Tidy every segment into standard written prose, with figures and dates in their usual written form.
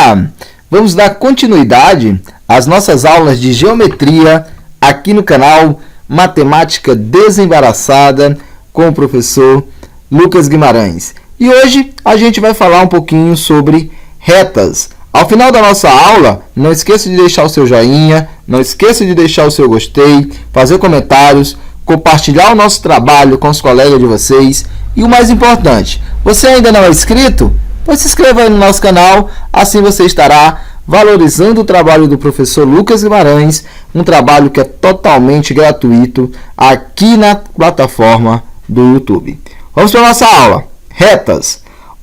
Olá! Vamos dar continuidade às nossas aulas de geometria aqui no canal Matemática Desembaraçada com o professor Lucas Guimarães. E hoje a gente vai falar um pouquinho sobre retas. Ao final da nossa aula, não esqueça de deixar o seu joinha, não esqueça de deixar o seu gostei, fazer comentários, compartilhar o nosso trabalho com os colegas de vocês. E o mais importante, você ainda não é inscrito? Pois se inscreva aí no nosso canal, assim você estará valorizando o trabalho do professor Lucas Guimarães, um trabalho que é totalmente gratuito aqui na plataforma do YouTube. Vamos para a nossa aula. Retas.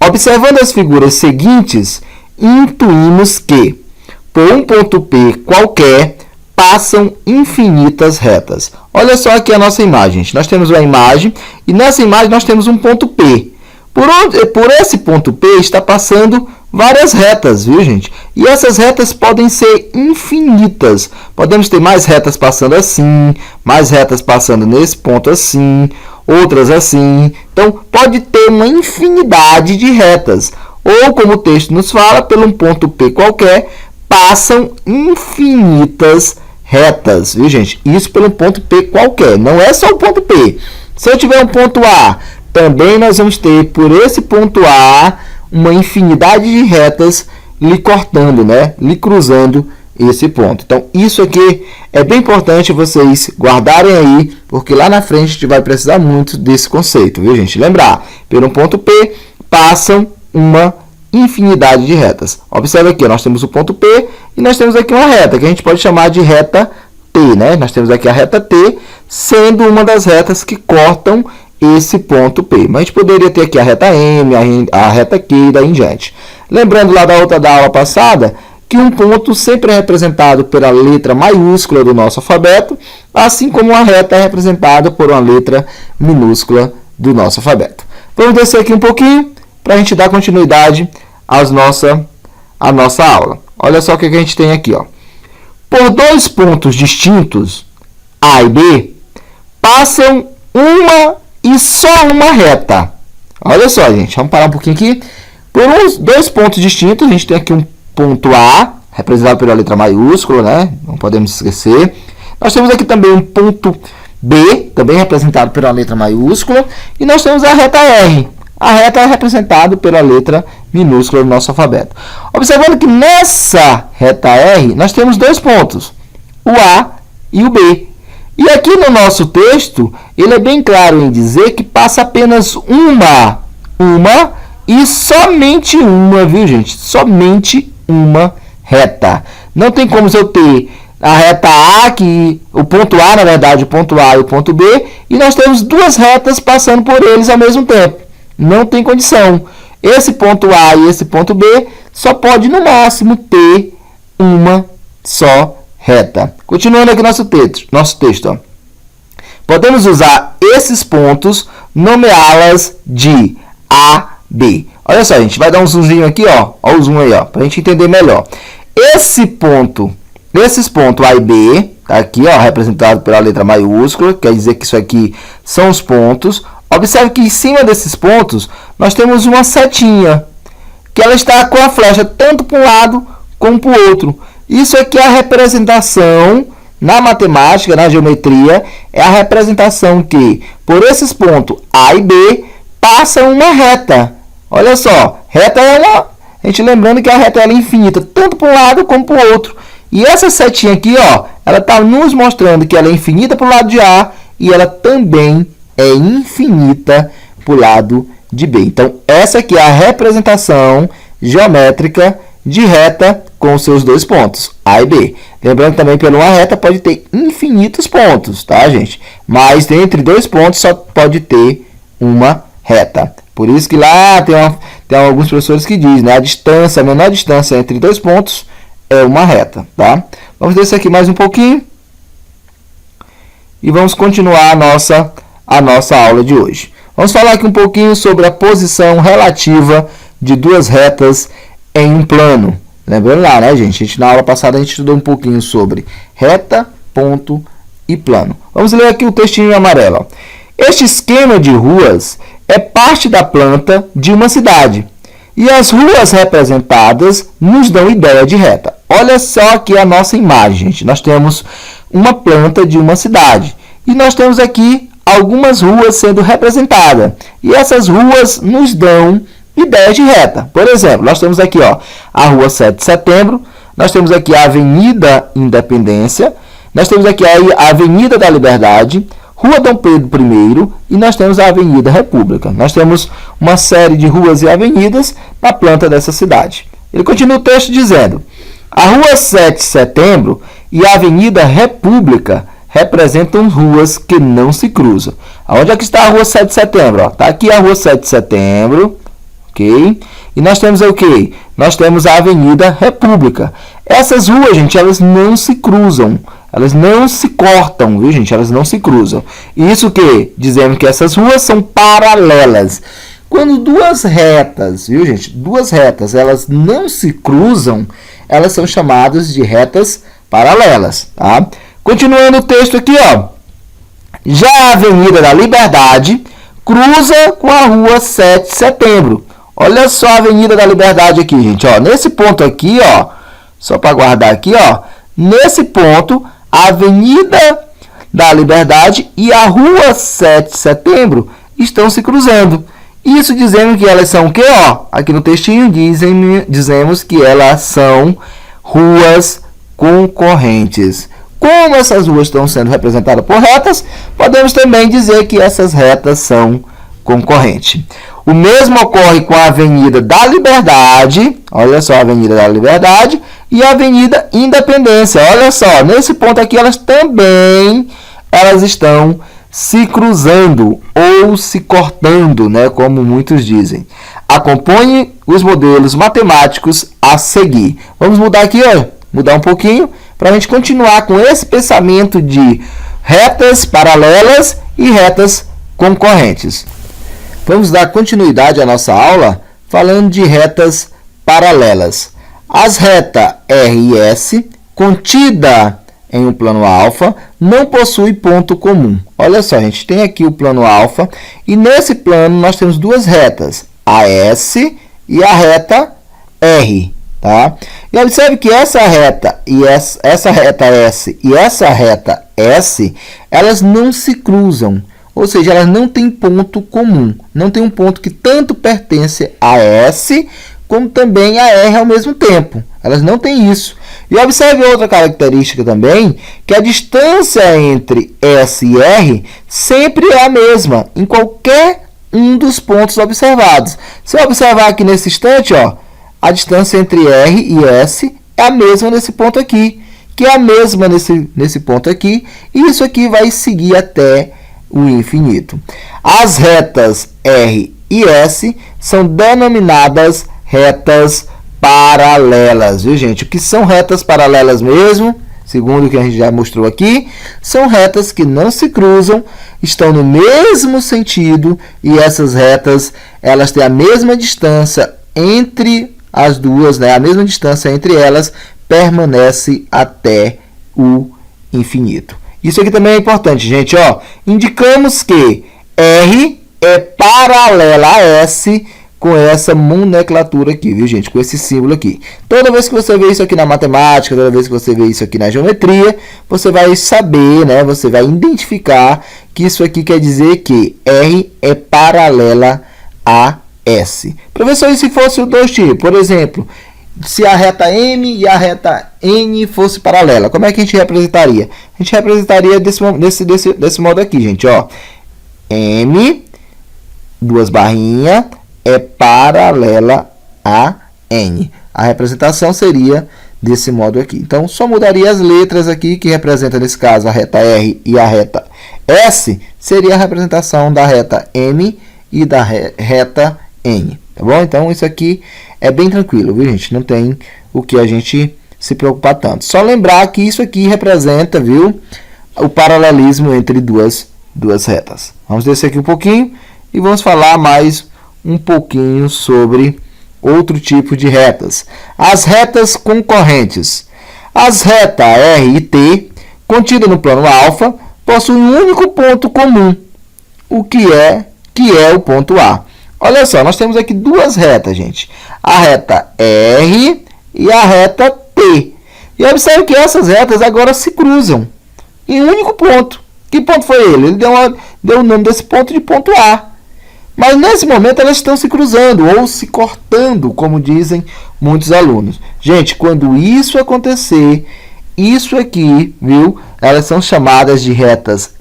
Observando as figuras seguintes, intuímos que, por um ponto P qualquer, passam infinitas retas. Olha só aqui a nossa imagem. Nós temos uma imagem e nessa imagem nós temos um ponto P. Por esse ponto P está passando várias retas, viu, gente? E essas retas podem ser infinitas. Podemos ter mais retas passando assim, mais retas passando nesse ponto assim, outras assim. Então, pode ter uma infinidade de retas. Ou, como o texto nos fala, pelo um ponto P qualquer, passam infinitas retas, viu, gente? Isso pelo ponto P qualquer, não é só o ponto P. Se eu tiver um ponto A, também nós vamos ter, por esse ponto A, uma infinidade de retas lhe cortando, né? Lhe cruzando esse ponto. Então, isso aqui é bem importante vocês guardarem aí, porque lá na frente a gente vai precisar muito desse conceito, viu, gente? Lembrar, pelo ponto P, passam uma infinidade de retas. Observe aqui, nós temos o ponto P e nós temos aqui uma reta, que a gente pode chamar de reta T, né? Nós temos aqui a reta T, sendo uma das retas que cortam esse ponto P. Mas a gente poderia ter aqui a reta M, a reta Q e daí em diante. Lembrando lá da aula passada, que um ponto sempre é representado pela letra maiúscula do nosso alfabeto, assim como uma reta é representada por uma letra minúscula do nosso alfabeto. Vamos descer aqui um pouquinho para a gente dar continuidade à nossa aula. Olha só o que a gente tem aqui, ó. Por dois pontos distintos, A e B, passam uma e só uma reta. Olha só, gente, vamos parar um pouquinho aqui. Por dois pontos distintos, a gente tem aqui um ponto A, representado pela letra maiúscula, né? Não podemos esquecer. Nós temos aqui também um ponto B, também representado pela letra maiúscula. E nós temos a reta R. A reta é representada pela letra minúscula do nosso alfabeto. Observando que nessa reta R, nós temos dois pontos, o A e o B. E aqui no nosso texto, ele é bem claro em dizer que passa apenas uma e somente uma, viu, gente? Somente uma reta. Não tem como eu ter a reta A, que o ponto A, na verdade, o ponto A e o ponto B, e nós temos duas retas passando por eles ao mesmo tempo. Não tem condição. Esse ponto A e esse ponto B só pode, no máximo, ter uma só reta. Continuando aqui nosso texto. Ó. Podemos usar esses pontos, nomeá-las de A, B. Olha só, a gente vai dar um zoomzinho aqui, ó. Olha o zoom aí, ó, para a gente entender melhor. Esses pontos A e B, tá aqui, ó, representado pela letra maiúscula, quer dizer que isso aqui são os pontos. Observe que em cima desses pontos, nós temos uma setinha, que ela está com a flecha tanto para um lado como para o outro. Isso aqui é a representação, na matemática, na geometria, é a representação que, por esses pontos A e B, passa uma reta. Olha só, reta é a gente lembrando que a reta é infinita, tanto para um lado como para o outro. E essa setinha aqui, ó, ela está nos mostrando que ela é infinita para o lado de A e ela também é infinita para o lado de B. Então, essa aqui é a representação geométrica de reta com seus dois pontos, A e B. Lembrando também que uma reta pode ter infinitos pontos, tá, gente? Mas entre dois pontos só pode ter uma reta. Por isso que lá tem alguns professores que dizem, né? A menor distância entre dois pontos é uma reta, tá? Vamos descer aqui mais um pouquinho e vamos continuar a nossa aula de hoje. Vamos falar aqui um pouquinho sobre a posição relativa de duas retas em um plano. Lembrando lá, né, gente? Na aula passada a gente estudou um pouquinho sobre reta, ponto e plano. Vamos ler aqui o textinho em amarelo. Ó. Este esquema de ruas é parte da planta de uma cidade. E as ruas representadas nos dão ideia de reta. Olha só aqui a nossa imagem, gente. Nós temos uma planta de uma cidade. E nós temos aqui algumas ruas sendo representadas. E essas ruas nos dão ideias de reta. Por exemplo, nós temos aqui a Rua 7 de Setembro, nós temos aqui a Avenida Independência, nós temos aqui a Avenida da Liberdade, Rua Dom Pedro I e nós temos a Avenida República. Nós temos uma série de ruas e avenidas na planta dessa cidade. Ele continua o texto dizendo: a Rua 7 de Setembro e a Avenida República representam ruas que não se cruzam. Onde é que está a Rua 7 de Setembro? Está aqui a Rua 7 de Setembro, ok? E nós temos o quê? Nós temos a Avenida República. Essas ruas, gente, elas não se cruzam. Elas não se cortam, viu, gente? Elas não se cruzam. Isso que dizemos que essas ruas são paralelas. Quando duas retas, viu, gente? Duas retas, elas não se cruzam, elas são chamadas de retas paralelas, tá? Continuando o texto aqui, já a Avenida da Liberdade cruza com a Rua 7 de Setembro. Olha só a Avenida da Liberdade aqui, gente, nesse ponto aqui, só para guardar aqui, nesse ponto, a Avenida da Liberdade e a Rua 7 de Setembro estão se cruzando. Isso dizendo que elas são o quê? Aqui no textinho dizemos que elas são ruas concorrentes. Como essas ruas estão sendo representadas por retas, podemos também dizer que essas retas são concorrentes. O mesmo ocorre com a Avenida da Liberdade, olha só a Avenida da Liberdade, e a Avenida Independência. Olha só, nesse ponto aqui elas estão se cruzando ou se cortando, né, como muitos dizem. Acompanhe os modelos matemáticos a seguir. Vamos mudar aqui, mudar um pouquinho, para a gente continuar com esse pensamento de retas paralelas e retas concorrentes. Vamos dar continuidade à nossa aula falando de retas paralelas. As retas R e S, contida em um plano alfa, não possui ponto comum. Olha só, a gente tem aqui o plano alfa e nesse plano nós temos duas retas, a S e a reta R. Tá? E observe que essa reta reta S e essa reta S, elas não se cruzam. Ou seja, elas não têm ponto comum. Não tem um ponto que tanto pertence a S como também a R ao mesmo tempo. Elas não têm isso. E observe outra característica também, que a distância entre S e R sempre é a mesma em qualquer um dos pontos observados. Se eu observar aqui nesse instante, a distância entre R e S é a mesma nesse ponto aqui, que é a mesma nesse ponto aqui, e isso aqui vai seguir até o infinito. As retas R e S são denominadas retas paralelas, viu, gente? O que são retas paralelas mesmo? Segundo o que a gente já mostrou aqui, são retas que não se cruzam, estão no mesmo sentido, e essas retas, elas têm a mesma distância entre as duas, né? A mesma distância entre elas permanece até o infinito. Isso aqui também é importante, gente. Indicamos que R é paralela a S com essa nomenclatura aqui, viu, gente? Com esse símbolo aqui. Toda vez que você vê isso aqui na matemática, toda vez que você vê isso aqui na geometria, você vai saber, né? Você vai identificar que isso aqui quer dizer que R é paralela a S. Professor, e se fosse o dois tipos? Por exemplo, se a reta M e a reta N fosse paralela, como é que a gente representaria? A gente representaria desse modo aqui, gente. M, duas barrinhas, é paralela a N. A representação seria desse modo aqui. Então, só mudaria as letras aqui, que representa, nesse caso, a reta R e a reta S, seria a representação da reta M e da reta N. Tá bom? Então, isso aqui é bem tranquilo, viu, gente? Não tem o que a gente se preocupar tanto. Só lembrar que isso aqui representa, viu, o paralelismo entre duas retas. Vamos descer aqui um pouquinho e vamos falar mais um pouquinho sobre outro tipo de retas. As retas concorrentes. As retas R e T, contidas no plano alfa, possuem um único ponto comum, o que é o ponto A. Olha só, nós temos aqui duas retas, gente. A reta R e a reta T. E observe que essas retas agora se cruzam em um único ponto. Que ponto foi ele? Ele deu o nome desse ponto de ponto A. Mas nesse momento elas estão se cruzando ou se cortando, como dizem muitos alunos. Gente, quando isso acontecer, isso aqui, viu? Elas são chamadas de retas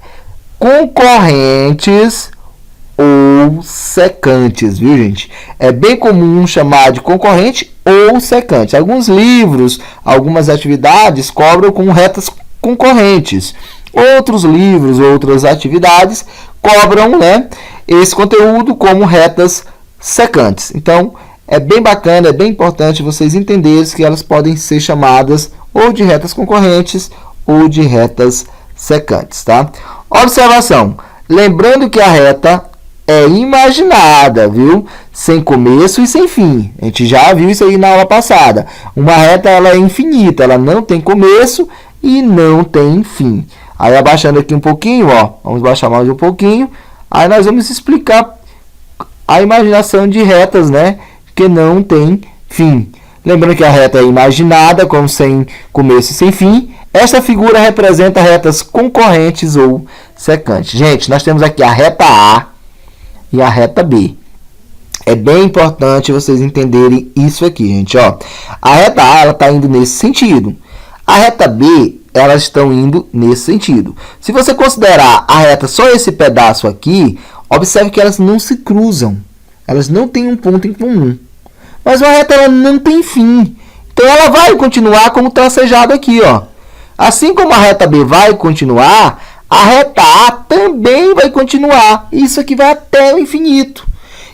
concorrentes ou secantes, viu, gente? É bem comum chamar de concorrente ou secante. Alguns livros, algumas atividades cobram com retas concorrentes. Outros livros, outras atividades cobram, né, esse conteúdo como retas secantes. Então, é bem bacana, é bem importante vocês entenderem que elas podem ser chamadas ou de retas concorrentes ou de retas secantes, tá? Observação. Lembrando que a reta é imaginada, viu? Sem começo e sem fim. A gente já viu isso aí na aula passada. Uma reta ela é infinita, ela não tem começo e não tem fim. Aí abaixando aqui um pouquinho, ó, vamos baixar mais um pouquinho. Aí nós vamos explicar a imaginação de retas, né, que não tem fim. Lembrando que a reta é imaginada, como sem começo e sem fim. Esta figura representa retas concorrentes ou secantes. Gente, nós temos aqui a reta A e a reta B. É bem importante vocês entenderem isso aqui, gente, ó. A reta A, ela está indo nesse sentido. A reta B, elas estão indo nesse sentido. Se você considerar a reta só esse pedaço aqui, observe que elas não se cruzam. Elas não têm um ponto em comum. Mas uma reta ela não tem fim. Então ela vai continuar como tracejado aqui, ó. Assim como a reta B vai continuar, a reta A também vai continuar. Isso aqui vai até o infinito.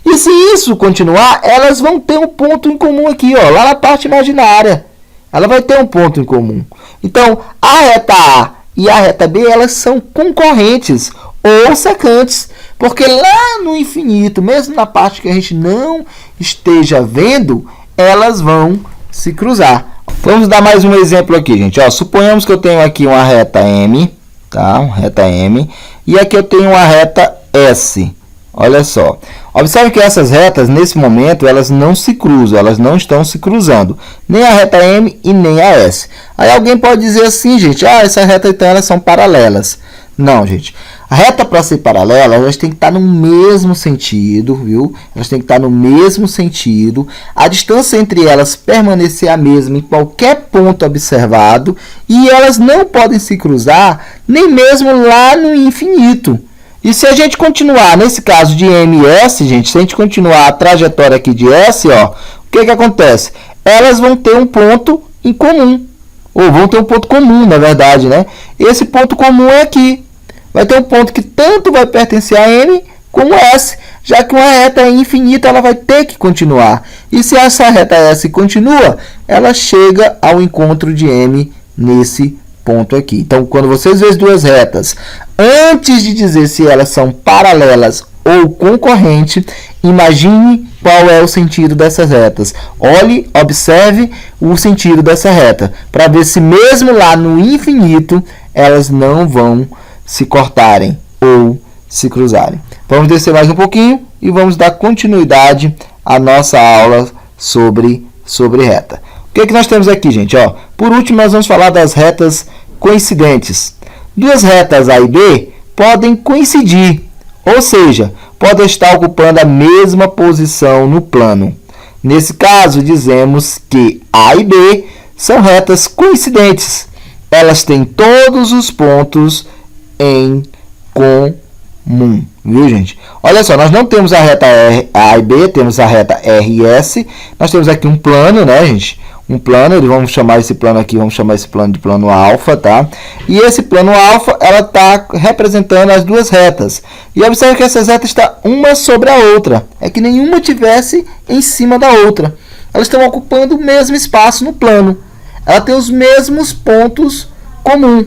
E se isso continuar, elas vão ter um ponto em comum aqui, ó, lá na parte imaginária. Ela vai ter um ponto em comum. Então, a reta A e a reta B, elas são concorrentes ou secantes. Porque lá no infinito, mesmo na parte que a gente não esteja vendo, elas vão se cruzar. Vamos dar mais um exemplo aqui, gente. Ó, suponhamos que eu tenho aqui uma reta M, tá? Uma reta M. E aqui eu tenho uma reta S. Olha só. Observe que essas retas, nesse momento, elas não se cruzam. Elas não estão se cruzando. Nem a reta M e nem a S. Aí alguém pode dizer assim, gente. Ah, essa reta, então, elas são paralelas. Não, gente. A reta, para ser paralela, elas têm que estar no mesmo sentido, viu? Elas têm que estar no mesmo sentido. A distância entre elas permanecer a mesma em qualquer ponto observado. E elas não podem se cruzar nem mesmo lá no infinito. E se a gente continuar, nesse caso de M e S, gente, se a gente continuar a trajetória aqui de S, ó, o que acontece? Elas vão ter um ponto em comum. Ou vão ter um ponto comum, na verdade, né? Esse ponto comum é aqui. Vai ter um ponto que tanto vai pertencer a M como S, já que uma reta é infinita, ela vai ter que continuar. E se essa reta S continua, ela chega ao encontro de M nesse ponto aqui. Então, quando vocês veem as duas retas, antes de dizer se elas são paralelas ou concorrentes, imagine qual é o sentido dessas retas. Olhe, observe o sentido dessa reta, para ver se mesmo lá no infinito, elas não vão se cortarem ou se cruzarem. Vamos descer mais um pouquinho e vamos dar continuidade à nossa aula sobre reta. O que nós temos aqui, gente? Ó, por último, nós vamos falar das retas coincidentes. Duas retas A e B podem coincidir, ou seja, podem estar ocupando a mesma posição no plano. Nesse caso, dizemos que A e B são retas coincidentes. Elas têm todos os pontos em comum, viu, gente? Olha só, nós não temos a reta A e B, temos a reta R e S. Nós temos aqui um plano, né, gente? Um plano, vamos chamar esse plano aqui, vamos chamar esse plano de plano alfa, tá? E esse plano alfa, ela está representando as duas retas. E observe que essas retas estão uma sobre a outra. É que nenhuma tivesse em cima da outra. Elas estão ocupando o mesmo espaço no plano. Ela tem os mesmos pontos comuns,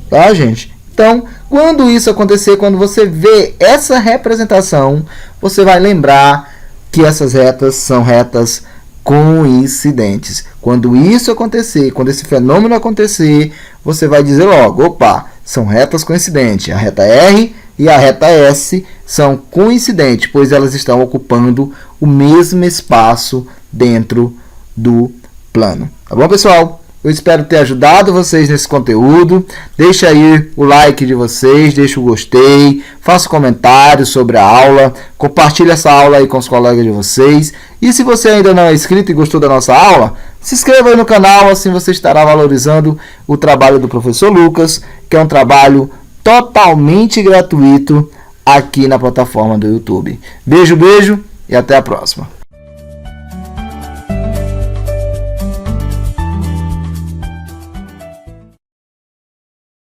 tá, gente? Então, quando isso acontecer, quando você vê essa representação, você vai lembrar que essas retas são retas coincidentes. Quando isso acontecer, quando esse fenômeno acontecer, você vai dizer logo, opa, são retas coincidentes, a reta R e a reta S são coincidentes, pois elas estão ocupando o mesmo espaço dentro do plano. Tá bom, pessoal? Eu espero ter ajudado vocês nesse conteúdo. Deixa aí o like de vocês, deixa o gostei, faça comentários sobre a aula, compartilhe essa aula aí com os colegas de vocês. E se você ainda não é inscrito e gostou da nossa aula, se inscreva aí no canal, assim você estará valorizando o trabalho do professor Lucas, que é um trabalho totalmente gratuito aqui na plataforma do YouTube. Beijo, beijo e até a próxima.